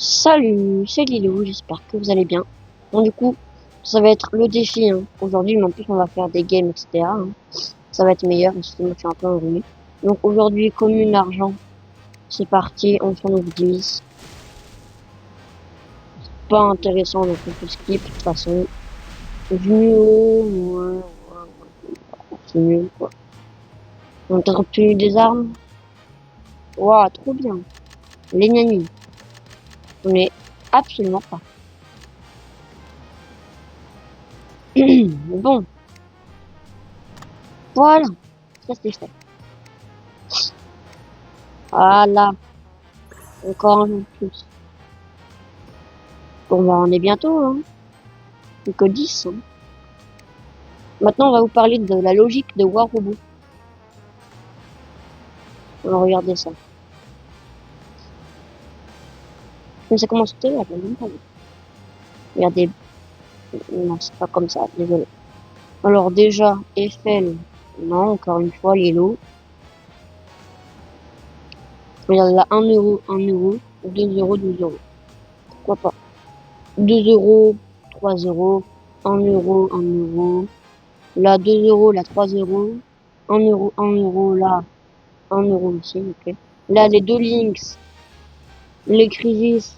Salut, c'est Lilou, j'espère que vous allez bien. Bon, du coup, ça va être le défi, hein. Aujourd'hui, mais en plus, on va faire des games, etc., hein. Ça va être meilleur, parce que moi, je suis un peu enrhumé. Donc, aujourd'hui, commune argent. C'est parti, on s'en oublie. Pas intéressant, donc on peut skip, de toute façon. Mieux, c'est mieux, quoi. On a obtenu des armes. Waouh, trop bien. Les nannies. On est absolument pas. Bon, voilà. Ça, c'est fait. Voilà. Encore un peu plus. Bon, bah, on est bientôt, hein. Plus que 10, hein. Maintenant, on va vous parler de la logique de War Robot. On va regarder ça. Mais ça commence tout là, même pas vu. Regardez. Non, c'est pas comme ça, désolé. Alors, déjà, Eiffel. Non, encore une fois, Yellow. Regarde là, 1 euro, 1 euro, 2 euros, 2 euros. Pourquoi pas? 2 euros, 3 euros, 1 euro, 1 euro. Là, 2 euros, là, 3 euros. 1 euro, là, 1 euro aussi, ok. Là, les deux links, les crisis,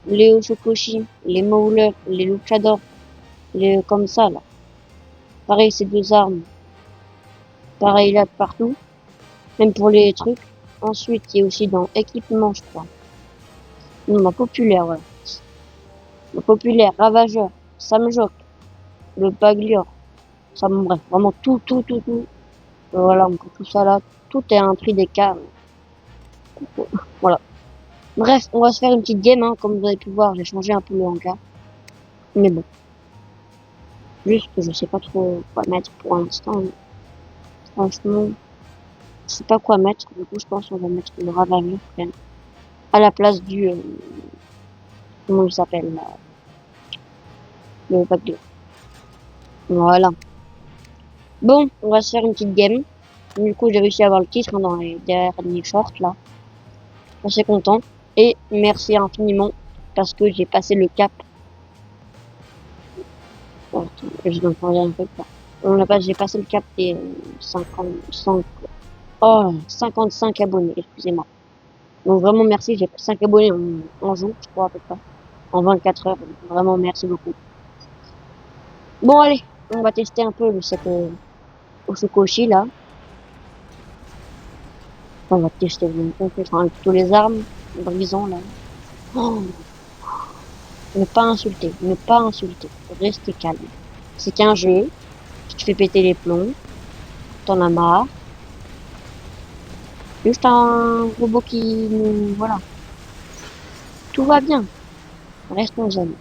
les Oshokoshi, les Mauler, les Luchador, les comme ça, là. Pareil, ces deux armes. Pareil, là, partout. Même pour les trucs. Ensuite, il y a aussi dans équipement, je crois. Non, ma populaire, ouais. Ma populaire, Ravageur, Samjok, le Baglior. Ça, bref, vraiment tout. Voilà, encore tout ça là. Tout est à un prix d'écart. Voilà. Bref, on va se faire une petite game, hein. Comme vous avez pu voir, j'ai changé un peu le hangar. Mais bon. Juste que je sais pas trop quoi mettre pour l'instant. Franchement, je sais pas quoi mettre. Du coup, je pense qu'on va mettre le Ravageur quand même. À la place du... comment il s'appelle là, le Baglior. Voilà. Bon, on va se faire une petite game. Du coup, j'ai réussi à avoir le titre, hein, dans les derniers shorts, là. Je suis content. Et merci infiniment, parce que j'ai passé le cap. Oh, attends, je dois me un peu pas. J'ai passé le cap des 55, oh, 55 abonnés, excusez-moi. Donc vraiment merci, j'ai pris 5 abonnés en jour, je crois à peu près. En 24 heures. Vraiment merci beaucoup. Bon allez, on va tester un peu cette Oshokoshi là. On va tester enfin, plutôt les armes, brisants là. Oh, ne pas insulter, ne pas insulter. Restez calme. C'est qu'un jeu qui te fait péter les plombs. T'en as marre. Juste un robot qui nous... Voilà. Tout va bien. Restons zen.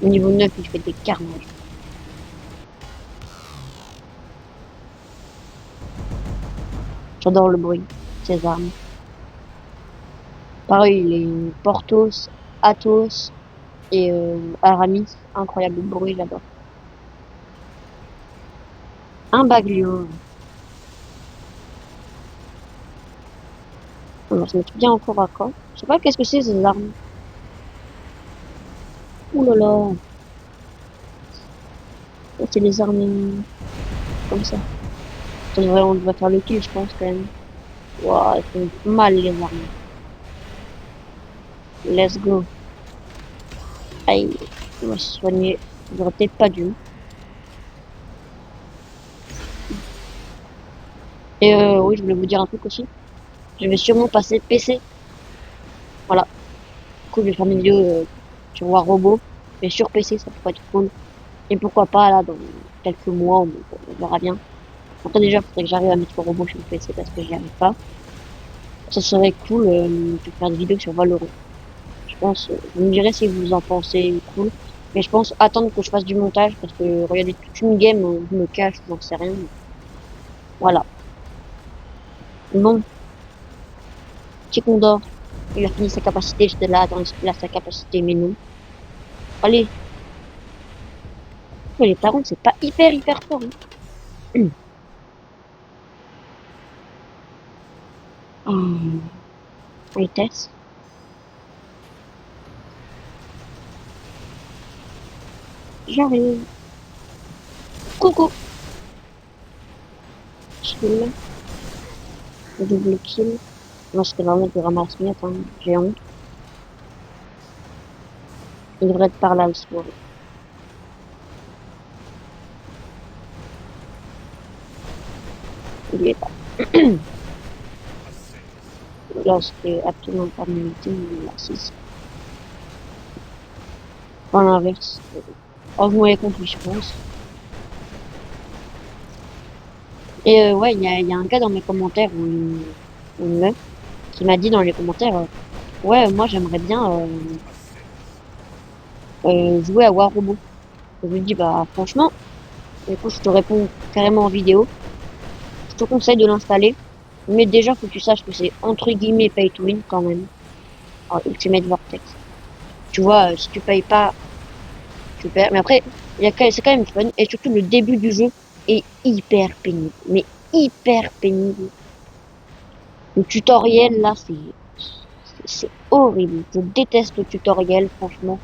Au niveau 9, il fait des carnages. J'adore le bruit. Ces armes. Pareil, les Portos, Athos et Aramis. Incroyable bruit, j'adore. Un Baglio. On va se mettre bien encore à corps. Je sais pas qu'est-ce que c'est ces armes. Ouh là là. C'est des armes comme ça. On devrait faire le kill, je pense, quand même. Waouh, elles font mal, les armes. Let's go. Aïe, on va se soigner. J'aurais peut-être pas dû. Et oui, je voulais vous dire un truc aussi. Je vais sûrement passer PC. Voilà. Du coup, je vais faire une vidéo sur War Robot. Mais sur PC, ça pourrait être cool. Et pourquoi pas, là, dans quelques mois, on verra bien. Après, déjà, il faudrait que j'arrive à mettre le robot sur le PC parce que j'y arrive pas. Ça serait cool de faire des vidéos sur Valorant. Je pense, vous me direz si vous en pensez cool. Mais je pense attendre que je fasse du montage parce que regarder toute une game, je me cache, j'en sais rien. Voilà. Bon, petit Condor. Il a fini sa capacité, j'étais là, attends, il a sa capacité, mais non. Allez. Mais les parents, c'est pas hyper fort, hein. Hum. Vitesse. J'arrive. Coucou. Kill. Double kill. Moi, c'était vraiment du ramasse-miettes, hein. J'ai honte. Il devrait être par là, le sport. Il y est pas. Là, c'était absolument pas mérité, mais là, c'est pas l'inverse. Oh, vous m'avez compris, je pense. Et ouais, il y a un gars dans mes commentaires, ou une meuf, qui m'a dit dans les commentaires, ouais, moi j'aimerais bien jouer à War Robot. Je lui dis, bah franchement, écoute, je te réponds carrément en vidéo. Je te conseille de l'installer. Mais déjà, faut que tu saches que c'est entre guillemets pay to win quand même. Alors, Ultimate Vortex. Tu vois, si tu payes pas, tu perds. Mais après, c'est quand même fun. Et surtout, le début du jeu est hyper pénible. Mais hyper pénible. Le tutoriel, là, c'est horrible. Je déteste le tutoriel, franchement.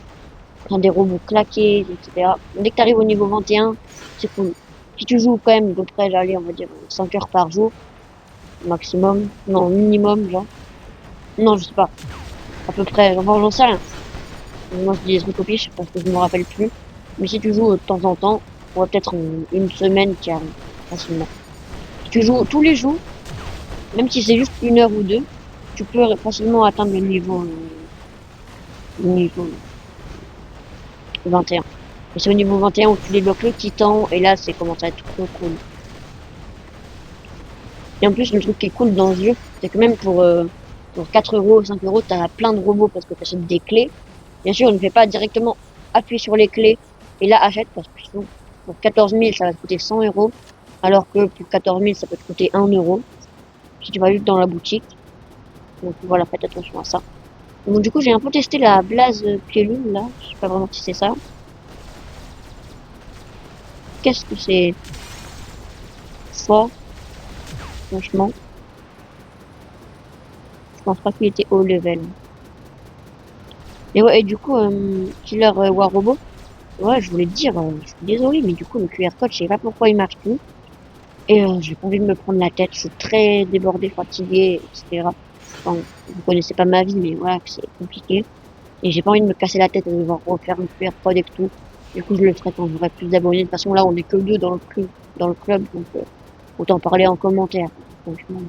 Enfin, des robots claqués, etc. Dès que tu arrives au niveau 21, c'est cool. Si tu joues quand même à peu près, allez, on va dire 5 heures par jour, maximum, non, minimum, genre. Non, je sais pas. À peu près, enfin, j'en sais rien. Moi, je dis des trucs au pif parce que je me rappelle plus. Mais si tu joues de temps en temps, on va peut-être une semaine qui arrive facilement. Si tu joues tous les jours, même si c'est juste une heure ou deux, tu peux facilement atteindre le niveau 21. Et c'est au niveau 21 où tu débloques le titan, et là, c'est commence à être trop cool. Et en plus, le truc qui est cool dans ce jeu, c'est que même pour 4 euros, 5 euros, t'as plein de robots parce que t'achètes des clés. Bien sûr, on ne fait pas directement appuyer sur les clés et là achète parce que sinon, pour 14 000, ça va te coûter 100 euros. Alors que pour 14 000, ça peut te coûter 1 euro. Si tu vas juste dans la boutique. Donc voilà, faites attention à ça. Donc du coup, j'ai un peu testé la Blaze Pilule là. Je sais pas vraiment si c'est ça. Qu'est-ce que c'est fort, franchement. Je pense pas qu'il était haut level. Et ouais, et du coup, Killer War Robot. Ouais, je voulais te dire, je suis désolée, mais du coup, le QR code, je sais pas pourquoi il marche plus. Et j'ai pas envie de me prendre la tête, je suis très débordée, fatiguée, etc. Enfin, vous connaissez pas ma vie, mais voilà, que c'est compliqué. Et j'ai pas envie de me casser la tête et de devoir refaire une QR code et tout. Du coup, je le ferai quand j'aurai plus d'abonnés. De toute façon, là, on est que deux dans le club, donc autant parler en commentaire. Franchement.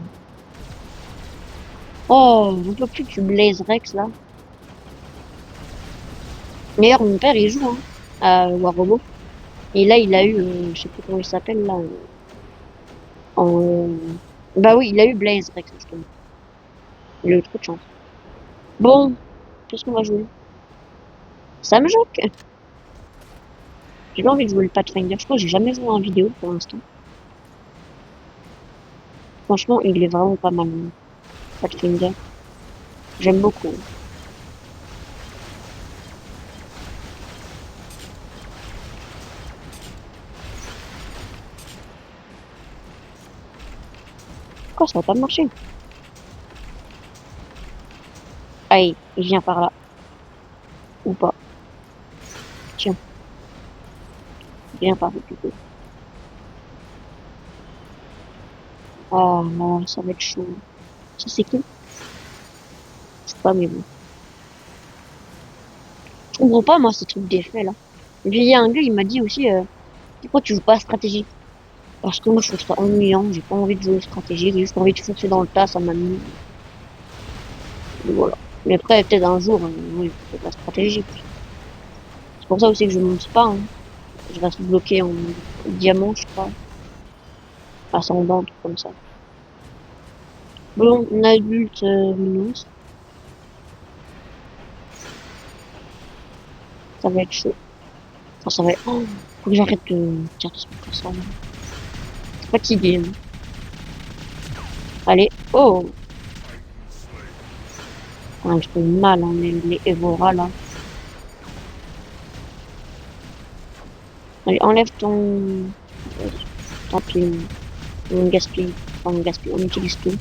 Oh, j'en peux plus du Blaze Rex, là. D'ailleurs, mon père, il joue, hein, à War Robot. Et là, il a eu, je sais plus comment il s'appelle, là, bah oui, il a eu Blaze Rex, justement. Il a eu trop de chance. Bon, qu'est-ce qu'on va jouer? Ça me choque. J'ai pas envie de jouer le Pathfinder. Je crois que j'ai jamais joué en vidéo pour l'instant. Franchement, il est vraiment pas mal, Pathfinder. J'aime beaucoup. Pourquoi ça va pas marcher? Allez, il vient par là. Ou pas. Tiens, il vient par là plutôt. Ah non, ça va être chaud. Ça c'est qui? Je sais pas, mais bon. Je comprends pas, moi, ces trucs d'effet là. Et puis il y a un gars, il m'a dit aussi, pourquoi tu joues pas à stratégie? Parce que moi, je trouve ça ennuyant. J'ai pas envie de jouer stratégie. J'ai juste envie de foncer dans le tas, ça m'amuse. Et voilà. Mais après, peut-être un jour, oui, je fais la stratégie. C'est pour ça aussi que je monte pas, hein. Je reste bloqué en diamant, je crois. Ascendant, tout comme ça. Bon, un adulte minus. Ça va être chaud. Enfin, ça va être... Oh, faut que j'arrête de dire des trucs comme ça. Je suis fatigué. Hein. Allez. Oh, ah, je fais mal, hein, les Evora, là. Allez, enlève ton... Tant pis, on gaspille. Enfin, on gaspille, on utilise tout.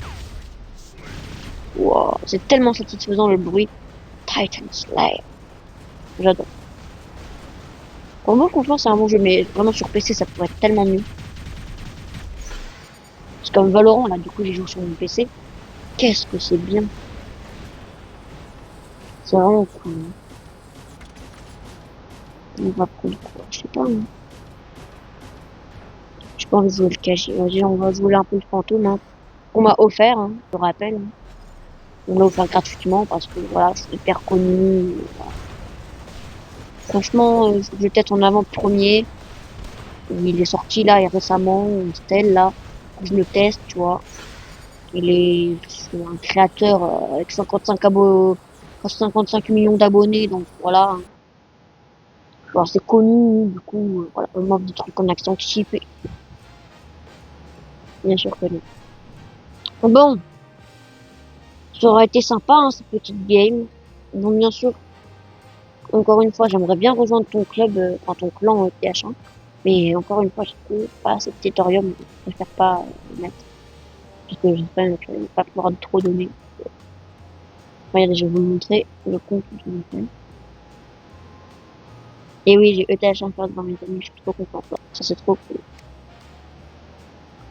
Wow, c'est tellement satisfaisant le bruit. Titan Slayer. J'adore. Pour moi, franchement, c'est un bon jeu, mais vraiment sur PC, ça pourrait être tellement mieux. C'est comme Valorant, là, du coup, j'ai joué sur mon PC. Qu'est-ce que c'est bien. C'est vraiment cool. On va prendre quoi? Je sais pas, hein. J'ai pas envie de jouer le caché. Vas-y, on va jouer un peu le fantôme, hein. On m'a offert, hein, je te rappelle. On l'a offert gratuitement parce que voilà, c'est hyper connu. Voilà. Franchement, je vais peut-être en avant-premier. Il est sorti là et récemment, Stell là, que je le teste, tu vois. C'est un créateur avec 55 millions d'abonnés, donc voilà. Alors, c'est connu, du coup, voilà, on m'offre des trucs en accent cheap, bien sûr que non. Bon, ça aurait été sympa, hein, cette petite game. Donc, bien sûr, encore une fois, j'aimerais bien rejoindre ton club, enfin ton clan TH1. Mais encore une fois, je trouve pas ce tutoriel, je préfère pas le mettre. Parce que j'espère que je vais pas pouvoir trop donner. Regardez, je vais vous montrer le compte de mon club. Et oui, j'ai ETH1 faire devant mes amis, je suis trop contente. Ça, c'est trop cool.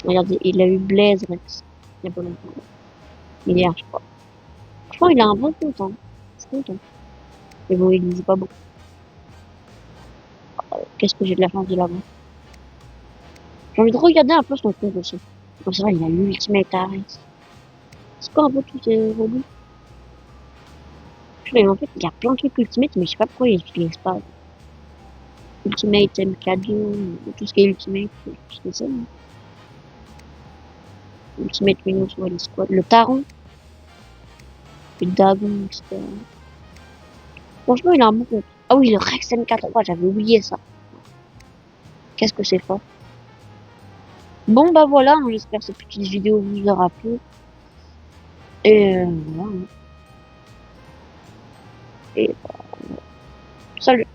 Regardez, il a eu Blaze Rex. Il y a pas longtemps. Hier, je crois. Franchement, il a un bon compte, hein. Je suis content. Mais bon, il ne joue pas beaucoup. Qu'est-ce que j'ai de la chance de l'avoir. J'ai envie de regarder un peu son compte aussi. Comme ça, il a l'Ultimate Arrest. C'est quoi un peu tous ces robots? Mais en fait, il y a plein de trucs Ultimate, mais je sais pas pourquoi ils n'utilisent pas. Ultimate MK2, tout ce qui est Ultimate, c'est ça. Hein. Ultimate Minions Wally Squad, le Taron, le Dagon, etc. Franchement, il a un bon compte. Ah oui, le Rex MK3, j'avais oublié ça. Qu'est-ce que c'est fort. Bon, bah voilà, hein, j'espère que cette petite vidéo vous aura plu. Et voilà. Et salut.